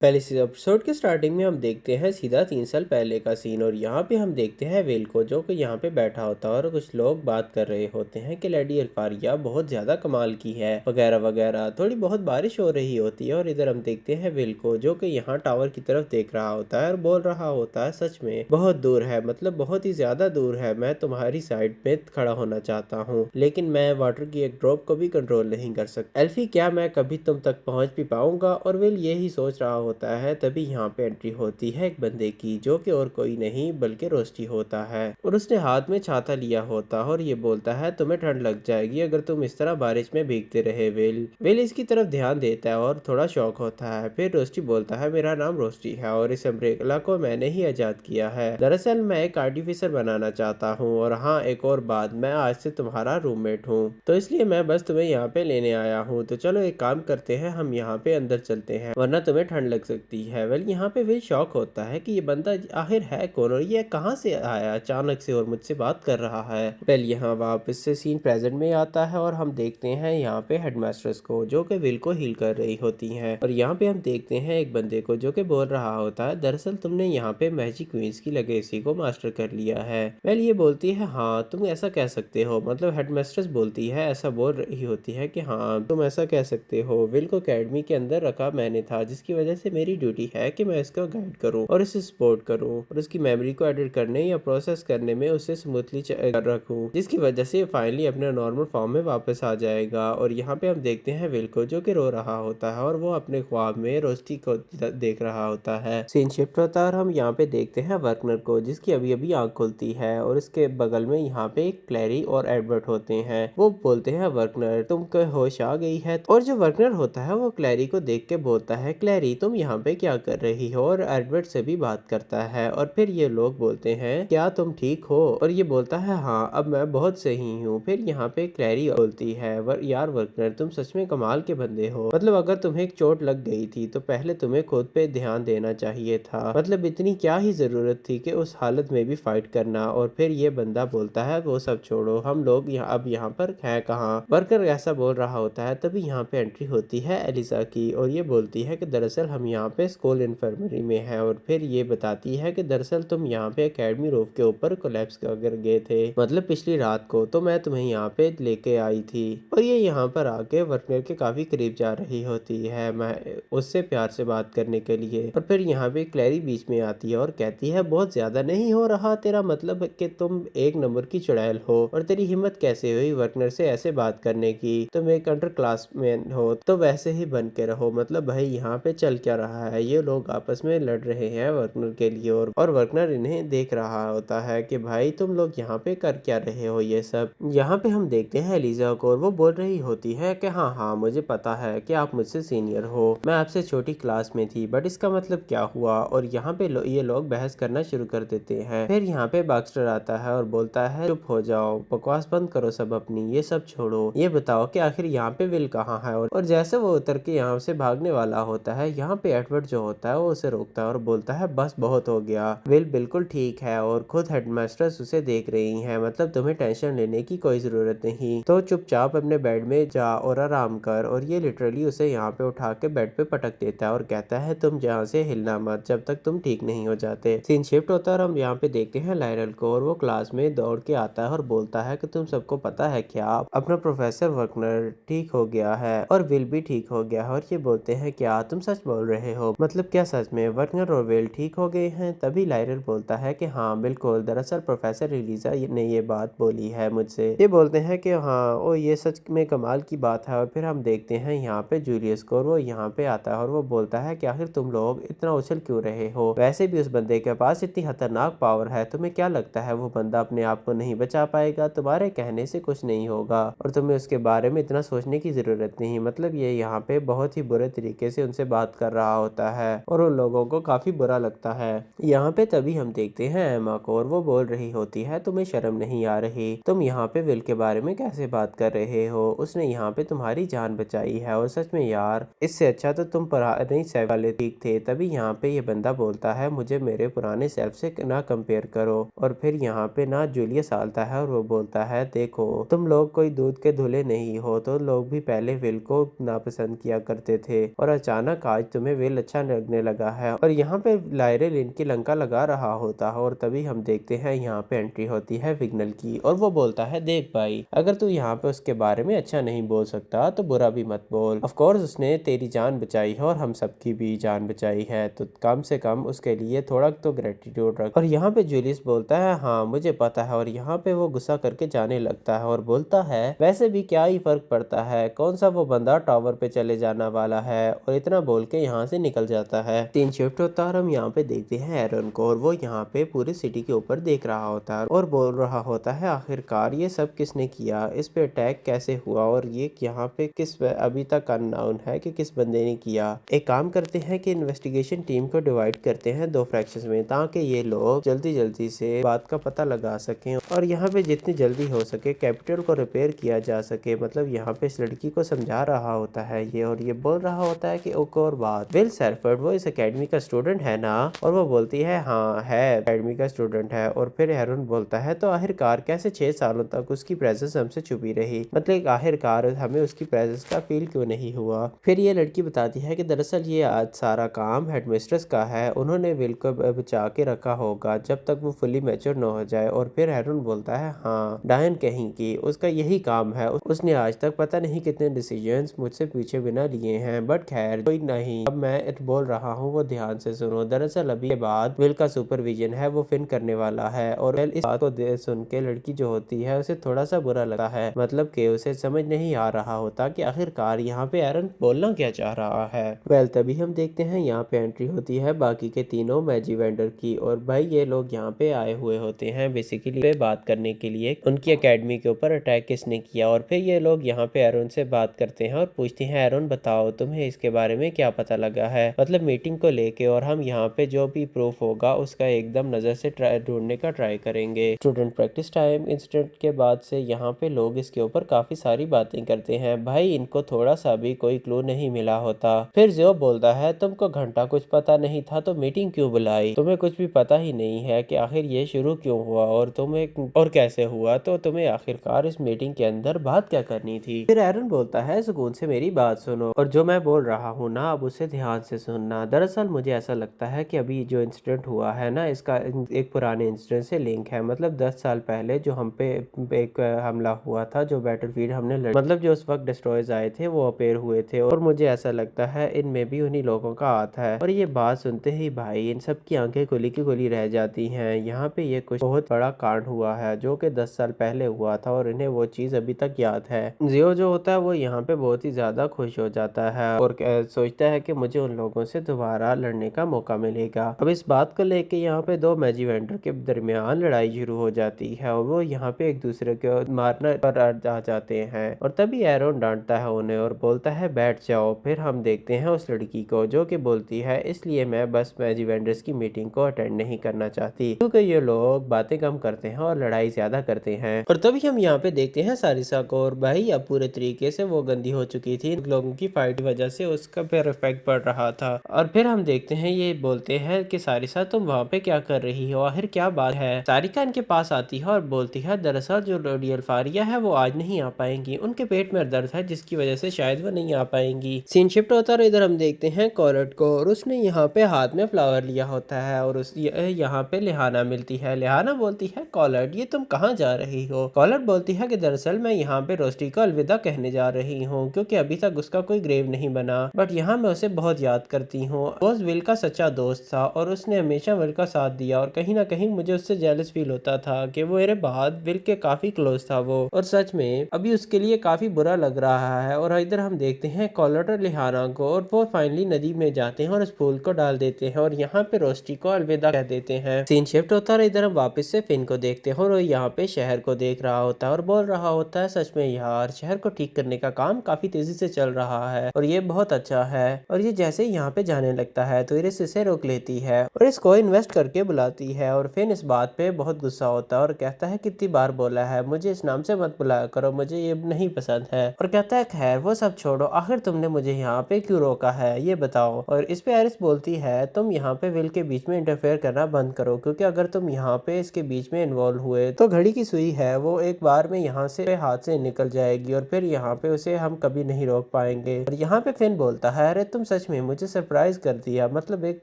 पहले इस एपिसोड के स्टार्टिंग में हम देखते हैं सीधा 3 साल पहले का सीन। और यहाँ पे हम देखते हैं विल को, जो कि यहाँ पे बैठा होता है और कुछ लोग बात कर रहे होते हैं कि लेडी अल्फारिया बहुत ज़्यादा कमाल की है वगैरह वगैरह। थोड़ी बहुत बारिश हो रही होती है और इधर हम देखते हैं विल को, जो कि यहाँ टावर की तरफ देख रहा होता है और बोल रहा होता है सच में बहुत दूर है, मतलब बहुत ही ज़्यादा दूर है। मैं तुम्हारी साइड में खड़ा होना चाहता हूँ, लेकिन मैं वाटर की एक ड्रॉप को भी कंट्रोल नहीं कर सकता। एल्फी, क्या मैं कभी तुम तक पहुँच भी पाऊंगा? और विल यही सोच रहा होता है। तभी यहाँ पे एंट्री होती है एक बंदे की, जो कि और कोई नहीं बल्कि रोस्टी होता है। और उसने हाथ में छाता लिया होता है और ये बोलता है तुम्हें ठंड लग जाएगी अगर तुम इस तरह बारिश में भीगते रहे। विल इसकी तरफ ध्यान देता है और थोड़ा शौक होता है। फिर रोस्टी बोलता है मेरा नाम रोस्टी है और इस अम्ब्रेला को मैंने ही आजाद किया है। दरअसल मैं एक आर्टिफिसर बनाना चाहता हूँ। और हाँ, एक और बात, मैं आज से तुम्हारा रूममेट हूँ, तो इसलिए मैं बस तुम्हें यहाँ पे लेने आया हूँ। तो चलो एक काम करते हैं, हम यहाँ पे अंदर चलते हैं, वरना तुम्हें ठंड लग सकती है। वेल, यहाँ पे विल शॉक होता है कि ये बंदा आखिर है कौन और ये कहाँ से आया अचानक से और मुझसे बात कर रहा है। वेल, यहाँ वापस से सीन प्रेजेंट में आता है और हम देखते हैं यहाँ पे हेडमास्टर्स को, जो कि विल को हील कर रही होती हैं। और यहाँ पे हम देखते हैं एक बंदे को, जो कि बोल रहा होता है दरअसल तुमने यहाँ पे मैजिक क्वींस की लेगेसी को मास्टर कर लिया है। वेल, ये बोलती है हाँ तुम ऐसा कह सकते हो, मतलब हेडमास्टर्स बोलती है, ऐसा बोल रही होती है कि हाँ तुम ऐसा कह सकते हो। विल को अकेडमी के अंदर रखा मैंने था, जिसकी वजह से मेरी ड्यूटी है कि मैं इसको गाइड करूं और इसे सपोर्ट करूं और उसकी मेमोरी को एडिट करने या प्रोसेस करने में उसे स्मूथली रखूं, जिसकी वजह से फाइनली अपने नॉर्मल फॉर्म में वापस आ जाएगा। और यहाँ पे हम देखते हैं विल को, जो कि रो रहा होता है और वो अपने ख्वाब में रोस्टी को देख रहा होता है। सीन शिफ्ट होता है और हम यहाँ पे देखते हैं वर्कनर को, जिसकी अभी अभी आंख खुलती है और इसके बगल में यहाँ पे एक क्लैरी और एडवर्ड होते हैं। वो बोलते हैं वर्कनर तुमको होश आ गई है। और जो वर्कनर होता है वो क्लैरी को देख के बोलता है क्लैरी तुम यहाँ पे क्या कर रही हो, और एडवर्ड से भी बात करता है। और फिर ये लोग बोलते हैं क्या तुम ठीक हो, और ये बोलता है हाँ अब मैं बहुत सही हूँ। फिर यहाँ पे क्लैरी बोलती है यार वर्कनर तुम सच में कमाल के बंदे हो, मतलब अगर तुम्हें एक चोट लग गई थी तो पहले तुम्हें खुद पे ध्यान देना चाहिए था, मतलब इतनी क्या ही जरूरत थी कि उस हालत में भी फाइट करना। और फिर ये बंदा बोलता है वो सब छोड़ो, हम लोग अब यहाँ पर है कहाँ। वर्कर ऐसा बोल रहा होता है। तभी यहाँ पे एंट्री होती है एलिसा की और ये बोलती है कि दरअसल हम यहाँ पे स्कूल इन्फर्मरी में है। और फिर ये बताती है कि दरअसल तुम यहाँ पे एकेडमी रूफ के ऊपर कोलैप्स कर गए थे, मतलब पिछली रात को, तो मैं तुम्हें यहाँ पे लेके आई थी। और ये यहाँ पर आके वर्कनर के काफी करीब जा रही होती है, मैं उससे प्यार से बात करने के लिए। और फिर यहाँ पे क्लैरी बीच में आती है और कहती है बहुत ज्यादा नहीं हो रहा तेरा, मतलब कि तुम एक नंबर की चुड़ैल हो और तेरी हिम्मत कैसे हुई वर्कनर से ऐसे बात करने की, तुम एक अंडर क्लासमैन हो तो वैसे ही बन के रहो। मतलब भाई यहाँ पे चल क्या रहा है, ये लोग आपस में लड़ रहे हैं वर्कनर के लिए और वर्कनर इन्हें देख रहा होता है कि भाई तुम लोग यहाँ पे कर क्या रहे हो ये सब। यहाँ पे हम देखते हैं एलिजा को और वो बोल रही होती है कि हाँ हाँ मुझे पता है कि आप मुझसे सीनियर हो, मैं आपसे छोटी क्लास में थी, बट इसका मतलब क्या हुआ। और यहाँ पे ये लोग बहस करना शुरू कर देते हैं। फिर यहाँ पे बाक्स्टर आता है और बोलता है चुप हो जाओ, बकवास बंद करो सब अपनी, ये सब छोड़ो, ये बताओ कि आखिर यहाँ पे विल कहाँ है। और जैसे वो उतर के यहाँ से भागने वाला होता है, यहाँ पे एडवर्ड जो होता है वो उसे रोकता है और बोलता है बस बहुत हो गया, विल बिल्कुल ठीक है और खुद हेडमास्टर्स उसे देख रही हैं, मतलब तुम्हें टेंशन लेने की कोई जरूरत नहीं, तो चुपचाप अपने बेड में जा और आराम कर। और ये लिटरली उसे यहाँ पे उठा के बेड पे पटक देता है और कहता है तुम जहाँ से हिलना मत जब तक तुम ठीक नहीं हो जाते। सीन शिफ्ट होता है और हम यहाँ पे देखते हैं लायरल को और वो क्लास में दौड़ के आता है और बोलता है कि तुम सबको पता है क्या, अपना प्रोफेसर वर्कनर ठीक हो गया है और विल भी ठीक हो गया है। और ये बोलते हैं क्या तुम सच बोल रहे हो, मतलब क्या सच में वर्कनर और विल ठीक हो गए हैं। तभी लायरल बोलता है कि हाँ बिल्कुल, दरअसल प्रोफेसर एलिजा ने ये बात बोली है मुझसे। ये बोलते हैं कि हाँ ओ ये सच में कमाल की बात है। और फिर हम देखते हैं यहाँ पे जूलियस को, वो यहाँ पे आता है और वो बोलता है कि आखिर तुम लोग इतना उछल क्यों रहे हो, वैसे भी उस बंदे के पास इतनी खतरनाक पावर है, तुम्हें क्या लगता है वो बंदा अपने आप को नहीं बचा पाएगा, तुम्हारे कहने से कुछ नहीं होगा और तुम्हें उसके बारे में इतना सोचने की जरूरत नहीं। मतलब ये यहाँ पे बहुत ही बुरे तरीके से उनसे बात कर रहा होता है और उन लोगों को काफी बुरा लगता है। यहाँ पे तभी हम देखते हैं एमा को और वो बोल रही होती है तुम्हें शर्म नहीं आ रही, तुम यहाँ पे विल के बारे में कैसे बात कर रहे हो, उसने यहाँ पे तुम्हारी जान बचाई है और सच में यार इससे अच्छा तो तुम पुराने सेल्फ वाले ठीक थे। तभी यहाँ पे ये बंदा बोलता है मुझे मेरे पुराने सेल्फ से ना कंपेयर करो। और फिर यहाँ पे ना जूलियस आता है और वो बोलता है देखो तुम लोग कोई दूध के धुले नहीं हो, तो लोग भी पहले विल को नापसंद किया करते थे और अचानक आज तुम्हें हमें विल अच्छा लगने लगा है। और यहाँ पे लायरल इनकी लंका लगा रहा होता है और तभी हम देखते हैं यहाँ पे एंट्री होती है विग्नल की और वो बोलता है, देख भाई, अगर तू यहाँ पे उसके बारे में अच्छा नहीं बोल सकता तो बुरा भी मत बोल। ऑफ कोर्स उसने तेरी जान बचाई है और हम सबकी भी जान बचाई है, तो कम से कम उसके लिए थोड़ा तो ग्रेटिट्यूड रख। और यहाँ पे जूलियस बोलता है, हाँ मुझे पता है। और यहाँ पे वो गुस्सा करके जाने लगता है और बोलता है, वैसे भी क्या ही फर्क पड़ता है, कौन सा वो बंदा टावर पे चले जाना वाला है। और इतना बोल के यहाँ से निकल जाता है। सीन शिफ्ट होता है और हम यहाँ पे देखते हैं एरन को और वो यहाँ पे पूरी सिटी के ऊपर देख रहा होता है और बोल रहा होता है, आखिरकार ये सब किसने किया, इस पे अटैक कैसे हुआ और ये यहाँ पे किस अभी तक अननोन है कि किस बंदे ने किया। एक काम करते हैं कि इन्वेस्टिगेशन टीम को डिवाइड करते हैं 2 फ्रैक्शंस में ताकि ये लोग जल्दी जल्दी से बात का पता लगा सकें और यहाँ पे जितनी जल्दी हो सके कैपिटल को रिपेयर किया जा सके। मतलब यहाँ पे इस लड़की को समझा रहा होता है ये और ये बोल रहा होता है कि एक और बात, विल सैरफर्ड वो इस एकेडमी का स्टूडेंट है ना। और वो बोलती है, हाँ है, एकेडमी का स्टूडेंट है। और फिर हेरोन बोलता है, तो आखिरकार कैसे 6 सालों तक उसकी प्रेजेंस हमसे छुपी रही, मतलब आखिरकार हमें उसकी प्रेजेंस का फील क्यों नहीं हुआ। फिर ये लड़की बताती है कि दरअसल ये आज सारा काम हेडमिस्ट्रेस का है, उन्होंने विल को बचा के रखा होगा जब तक वो फुली मैच्योर न हो जाए। और फिर हेरोन बोलता है, हाँ डायन कहीं की, उसका यही काम है, उसने आज तक पता नहीं कितने डिसीजंस मुझसे पीछे बिना लिए हैं, बट खैर कोई नहीं, अब मैं बोल रहा हूँ वो ध्यान से सुनो। दरअसल अभी के बाद विल का सुपरविजन है वो फिन करने वाला है। और वेल इस बात को सुन के लड़की जो होती है उसे थोड़ा सा बुरा लगा है, मतलब कि उसे समझ नहीं आ रहा होता कि आखिरकार यहाँ पे एरन बोलना क्या चाह रहा है। वेल तभी हम देखते हैं यहाँ पे एंट्री होती है बाकी के तीनों मैजी वेंडर की और भाई ये लोग यहाँ पे आए हुए होते हैं बेसिकली बात करने के लिए उनकी एकेडमी के ऊपर अटैक किसने किया। और फिर ये लोग यहाँ पे एरन से बात करते हैं और पूछते हैं, एरन बताओ तुम्हें इसके बारे में क्या पता लगा है, मतलब मीटिंग को लेके, और हम यहाँ पे जो भी प्रूफ होगा उसका एकदम नजर से ढूंढने का ट्राई करेंगे। स्टूडेंट प्रैक्टिस टाइम इंसिडेंट के बाद से यहाँ पे लोग इसके ऊपर काफी सारी बातें करते हैं, भाई इनको थोड़ा सा भी कोई क्लू नहीं मिला होता। फिर जो बोलता है, तुमको घंटा कुछ पता नहीं था तो मीटिंग क्यों बुलाई, तुम्हें कुछ भी पता ही नहीं है कि आखिर ये शुरू क्यों हुआ और तुम्हें और कैसे हुआ, तो तुम्हें आखिरकार इस मीटिंग के अंदर बात क्या करनी थी। फिर एरन बोलता है, सुकून से मेरी बात सुनो और जो मैं बोल रहा हूँ ना अब उसे ध्यान से सुनना। दरअसल मुझे ऐसा लगता है कि अभी जो इंसिडेंट हुआ है ना इसका एक पुराने इंसिडेंट से लिंक है, मतलब 10 साल पहले जो हम पे एक हमला हुआ था, जो बैटलफील्ड हमने मतलब जो उस वक्त डिस्ट्रॉयर्स आए थे वो अपेयर हुए थे और मुझे ऐसा लगता है इनमें भी उन्हीं लोगों का हाथ है। और ये बात सुनते ही भाई इन सब की आंखें खुली की खुली रह जाती हैं। यहाँ पे ये कुछ बहुत बड़ा कांड हुआ है जो कि 10 साल पहले हुआ था और इन्हें वो चीज अभी तक याद है। जियो जो होता है वो यहाँ पे बहुत ही ज्यादा खुश हो जाता है और सोचता है कि मुझे उन लोगों से दोबारा लड़ने का मौका मिलेगा। अब इस बात को लेके यहाँ पे 2 मैजी वेंडर के दरमियान लड़ाई शुरू हो जाती है और वो यहाँ पे एक दूसरे को मारने पर आ जाते हैं और तभी एरोन डांटता है उन्हें और बोलता है बैठ जाओ। फिर हम देखते हैं उस लड़की को जो कि बोलती है, इसलिए मैं बस मैजी वेंडर्स की मीटिंग को अटेंड नहीं करना चाहती क्योंकि ये लोग बातें कम करते हैं और लड़ाई ज्यादा करते हैं। और तभी हम यहाँ पे देखते हैं सारिसा को और भाई अब पूरे तरीके से वो गंदी हो चुकी थी लोगों की फाइट की वजह से, उसका फिर इफेक्ट पड़ रहा था। और फिर हम देखते हैं ये बोलते हैं कि सारिसा तुम वहाँ पे क्या कर रही हो, आखिर क्या बात है। सारिका इनके पास आती है और बोलती है, दरअसल जो लोडी अल्फारिया है वो आज नहीं आ पाएंगी, उनके पेट में दर्द है जिसकी वजह से शायद वो नहीं आ पाएंगी। सीन शिफ्ट होता है, इधर हम देखते हैं कॉलर्ट को और उसने यहाँ पे हाथ में फ्लावर लिया होता है और उस यहाँ पे लिहाना मिलती है। लिहाना बोलती है, कॉलर्ट ये तुम कहाँ जा रही हो। कॉलर्ट बोलती है कि दरअसल मैं यहाँ पे रोस्टी को अलविदा कहने जा रही हूँ क्योंकि अभी तक उसका कोई ग्रेव नहीं बना, बट यहाँ मैं उसे बहुत याद करती हूँ। वो विल का सच्चा दोस्त था और उसने हमेशा विल का साथ दिया और कहीं ना कहीं मुझे उससे जेलस फील होता था कि वो मेरे बाद विल के काफी क्लोज था वो, और सच में अभी उसके लिए काफी बुरा लग रहा है। और इधर हम देखते हैं कॉलर्ट और लिहाना को और वो फाइनली नदी में जाते हैं और उस फूल को डाल देते हैं और यहाँ पे रोस्टी को अलविदा कह देते हैं। सीन शिफ्ट होता है, इधर हम वापस से फिन को देखते हैं और वो यहाँ पे शहर को देख रहा होता है और बोल रहा होता है, सच में यार शहर को ठीक करने का काम काफी तेजी से चल रहा है और ये बहुत अच्छा है। और ये जैसे ही यहाँ पे जाने लगता है तो इरिस इसे रोक लेती है और इसको इन्वेस्ट करके बुलाती है और फिन इस बात पे बहुत गुस्सा होता है और कहता है, कितनी बार बोला है मुझे इस नाम से मत बुलाया करो, मुझे ये नहीं पसंद है। और कहता है, खैर वो सब छोड़ो, आखिर तुमने मुझे यहाँ पे क्यों रोका है ये बताओ। और इस पे एरिस बोलती है, तुम यहाँ पे विल के बीच में इंटरफेयर करना बंद करो क्योंकि अगर तुम यहाँ पे इसके बीच में इन्वॉल्व हुए तो घड़ी की सुई है वो एक बार में यहाँ से हाथ से निकल जाएगी और फिर यहाँ पे उसे हम कभी नहीं रोक पाएंगे। और यहाँ पे फिन बोलता है, अरे तुम सच सच में मुझे सरप्राइज कर दिया, मतलब एक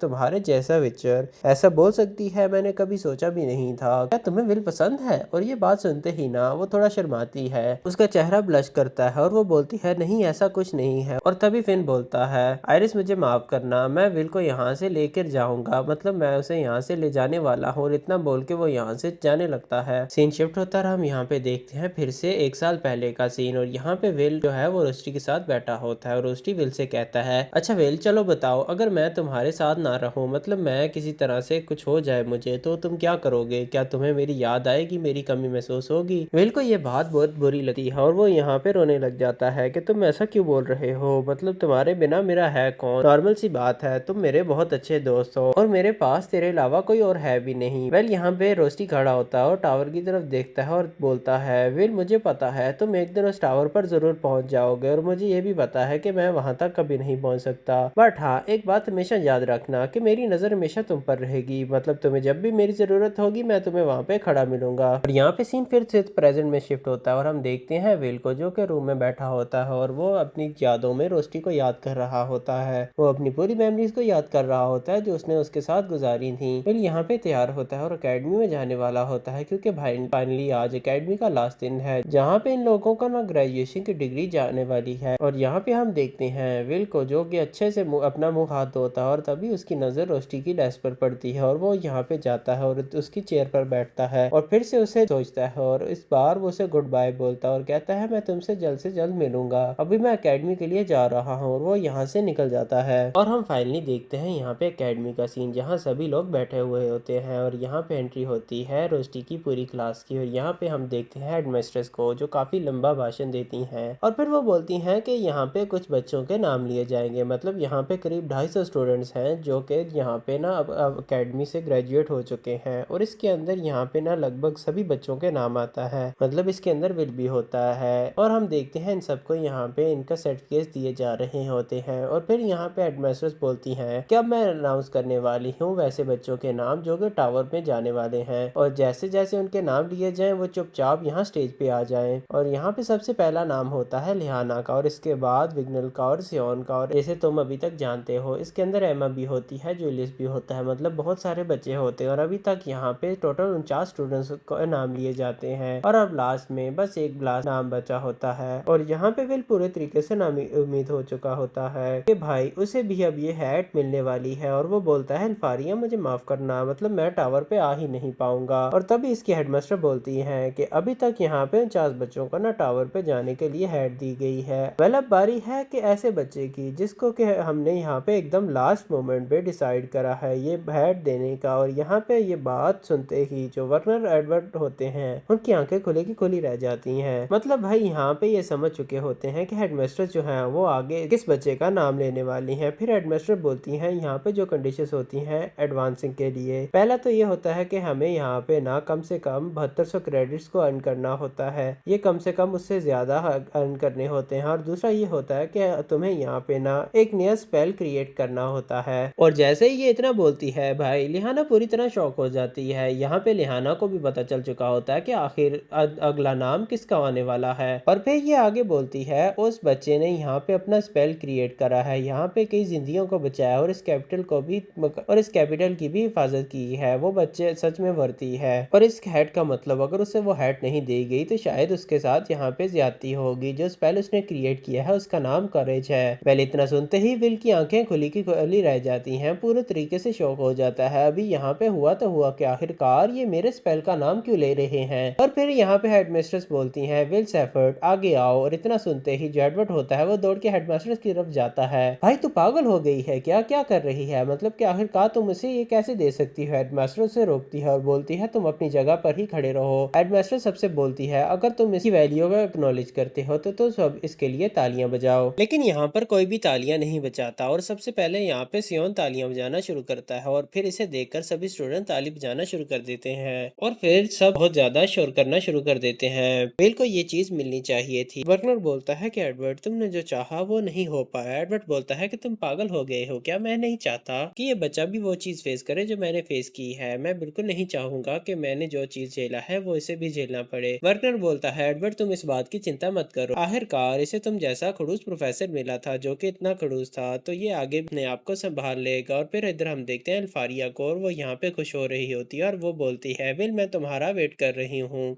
तुम्हारे जैसा विचर ऐसा बोल सकती है, मैंने कभी सोचा भी नहीं था। क्या तुम्हें विल पसंद है? और ये बात सुनते ही ना वो थोड़ा शर्माती है, उसका चेहरा ब्लश करता है और वो बोलती है नहीं ऐसा कुछ नहीं है। और तभी फिन बोलता है आयरिस मुझे माफ करना, मैं विल को यहाँ से लेकर जाऊंगा, मतलब मैं उसे यहाँ से ले जाने वाला हूँ। और इतना बोल के वो यहाँ से जाने लगता है। सीन शिफ्ट होता है, हम यहाँ पे देखते हैं फिर से 1 साल पहले का सीन। और यहाँ पे विल जो है वो रोस्टी के साथ बैठा होता है और रोस्टी विल से कहता है अच्छा विल चलो बताओ, अगर मैं तुम्हारे साथ ना रहूं, मतलब मैं किसी तरह से कुछ हो जाए मुझे, तो तुम क्या करोगे? क्या तुम्हें मेरी याद आएगी, मेरी कमी महसूस होगी? विल को ये बात बहुत बुरी लगती है और वो यहाँ पे रोने लग जाता है कि तुम ऐसा क्यों बोल रहे हो, मतलब तुम्हारे बिना मेरा है कौन, नॉर्मल सी बात है, तुम मेरे बहुत अच्छे दोस्त हो और मेरे पास तेरे अलावा कोई और है भी नहीं। वेल यहाँ पे रोस्टी खड़ा होता है और टावर की तरफ देखता है और बोलता है विल मुझे पता है तुम एक दिन उस टावर पर जरूर पहुंच जाओगे और मुझे ये भी पता है कि मैं वहां तक कभी नहीं पहुंच सकता, बट हाँ एक बात हमेशा याद रखना कि मेरी नजर हमेशा तुम पर रहेगी, मतलब तुम्हें जब भी मेरी जरूरत होगी मैं तुम्हें वहां पे खड़ा मिलूंगा। और यहाँ पे सीन फिर से प्रेजेंट में शिफ्ट होता है और हम देखते हैं विल को जो कि रूम में बैठा होता है और वो अपनी यादों में रोस्टी को याद कर रहा होता है, वो अपनी पूरी मेमोरीज को याद कर रहा होता है जो उसने उसके साथ गुजारी थी। विल यहाँ पे तैयार होता है और अकेडमी में जाने वाला होता है क्योंकि भाई फाइनली आज अकेडमी का लास्ट दिन है जहाँ पे इन लोगों का ना ग्रेजुएशन की डिग्री जाने वाली है। और यहाँ पे हम देखते हैं विल को जो कि अच्छे से अपना मुंह हाथ धोता है और तभी उसकी नजर रोस्टी की डेस्क पर पड़ती है और वो यहाँ पे जाता है और उसकी चेयर पर बैठता है और फिर से उसे सोचता है और इस बार वो उसे गुड बाय बोलता है और कहता है मैं तुमसे जल्द से जल्द मिलूंगा, अभी मैं अकेडमी के लिए जा रहा हूँ। और वो यहाँ से निकल जाता है और हम फाइनली देखते हैं यहाँ पे अकेडमी का सीन जहाँ सभी लोग बैठे हुए होते हैं और यहाँ पे एंट्री होती है रोस्टी की पूरी क्लास की। और यहाँ पे हम देखते हैं हेडमिस्ट्रेस को जो काफी लंबा भाषण देती हैं और फिर वो बोलती हैं कि यहाँ पे कुछ बच्चों के नाम लिए जाएंगे, मतलब यहाँ पे करीब 250 स्टूडेंट्स हैं जो कि यहाँ पे ना अब अकेडमी से ग्रेजुएट हो चुके हैं और इसके अंदर यहाँ पे ना लगभग सभी बच्चों के नाम आता है, मतलब इसके अंदर विल भी होता है। और हम देखते हैं इन सबको यहाँ पे इनका सर्टिफिकेट दिए जा रहे होते हैं और फिर यहाँ पे हेडमिस्ट्रेस बोलती हैं कि अब मैं अनाउंस करने वाली हूँ वैसे बच्चों के नाम जो कि टावर में जाने वाले हैं और जैसे जैसे उनके नाम लिए जाएं वो चुपचाप यहाँ स्टेज पे आ जाएं। और यहाँ पे सबसे पहला नाम होता है लिहाना का और इसके बाद विग्नल का और सियोन का, और जैसे तुम अभी तक जानते हो इसके अंदर एमा भी होती है, जूलियस भी होता है, मतलब बहुत सारे बच्चे होते हैं और अभी तक यहाँ पे टोटल 49 स्टूडेंट्स को नाम लिए जाते हैं और अब लास्ट में बस एक लास्ट नाम बचा होता है। और यहाँ पे विल पूरे तरीके से उम्मीद हो चुका होता है कि भाई उसे भी अब ये हैट मिलने वाली है और वो बोलता है अल्फारिया मुझे माफ करना, मतलब मैं टावर पे आ ही नहीं पाऊंगा। और तभी इसकी हेडमास्टर बोलती है कि अभी तक यहाँ पे 49 बच्चों का ना टावर पे जाने के लिए हैट दी गई है, वेल अब बारी है कि ऐसे बच्चे की जिसको कि हमने यहाँ पे एकदम लास्ट मोमेंट पे डिसाइड करा है ये हैट देने का। और यहाँ पे ये बात सुनते ही जो वर्नर एडवर्ड होते हैं उनकी आंखें खुले की खुली रह जाती हैं, मतलब भाई यहाँ पे ये समझ चुके होते हैं कि हेडमास्टर जो है वो आगे किस बच्चे का नाम लेने वाली है। फिर हेडमास्टर बोलती हैं यहाँ पे जो कंडीशंस होती हैं एडवांसिंग के लिए, पहला तो ये होता है कि हमें यहाँ पे ना कम से कम 7200 क्रेडिट्स को अर्न करना होता है, ये कम से कम उससे ज्यादा अर्न करने होते हैं। और दूसरा ये होता है कि तुम्हें यहाँ पे ना एक नया स्पेल क्रिएट करना होता है। और जैसे ही ये इतना बोलती है भाई लिहाना पूरी तरह शॉक हो जाती है, यहाँ पे लिहाना को भी पता चल चुका होता है कि आखिर अगला नाम किसका आने वाला है। और फिर ये आगे बोलती है उस बच्चे ने यहाँ पे अपना स्पेल क्रिएट करा है, यहाँ पे कई जिंदगियों को बचाया और इस कैपिटल की भी हिफाजत की है, वो बच्चे सच में वर्ती है। और इस हैट का मतलब अगर उसे वो हैट नहीं दी गई तो शायद उसके साथ यहाँ पे ज्यादती होगी, जो स्पेल उसने क्रिएट किया है उसका नाम करेज है। पहले इतना सुनते ही विल की आंखें खुली की खुली रह जाती हैं, पूरे तरीके से शॉक हो जाता है अभी यहाँ पे हुआ तो हुआ कि आखिरकार ये मेरे स्पेल का नाम क्यों ले रहे हैं। और फिर यहाँ पे हेडमिस्ट्रेस बोलती हैं विल सेफर्ड आगे आओ। और इतना सुनते ही जो एडवर्ड होता है वो दौड़ के हेडमास्टर की तरफ जाता है, भाई तू पागल हो गई है क्या, क्या कर रही है, मतलब कि आखिरकार तुम उसे ये कैसे दे सकती हो। हेडमास्टर उसे रोकती है और बोलती है तुम अपनी जगह पर ही खड़े रहो। हेडमास्टर सबसे बोलती है अगर तुम इसकी वैल्यू का एक्नॉलेज करते हो तो सब इसके लिए तालियां बजाओ। लेकिन यहाँ पर कोई भी तालियां नहीं बजाता और सबसे पहले यहाँ पे सियोन तालियां बजाना शुरू करता है और फिर इसे देखकर सभी स्टूडेंट ताली बजाना शुरू कर देते हैं और फिर सब बहुत ज्यादा शोर करना शुरू कर देते हैं। बिल को ये चीज मिलनी चाहिए थी। वर्नर बोलता है कि एडवर्ड तुमने जो चाहा वो नहीं हो पाया। एडवर्ड बोलता है कि तुम पागल हो गए हो क्या, मैं नहीं चाहता कि ये बच्चा भी वो चीज फेस करे जो मैंने फेस की है, मैं बिल्कुल नहीं चाहूंगा कि मैंने जो चीज झेला है वो इसे भी झेलना पड़े। वर्नर बोलता है एडवर्ड तुम इस बात की चिंता मत करो, आखिरकार इसे तुम जैसा खड़ूस प्रोफेसर मिला था जो कि इतना खड़ूस कंफ्यूज था, तो ये आगे अपने आप को संभाल लेगा। और फिर इधर हम देखते हैं अल्फारिया को, और वो यहाँ पे खुश हो रही होती है और वो बोलती है, विल मैं तुम्हारा वेट कर रही हूँ।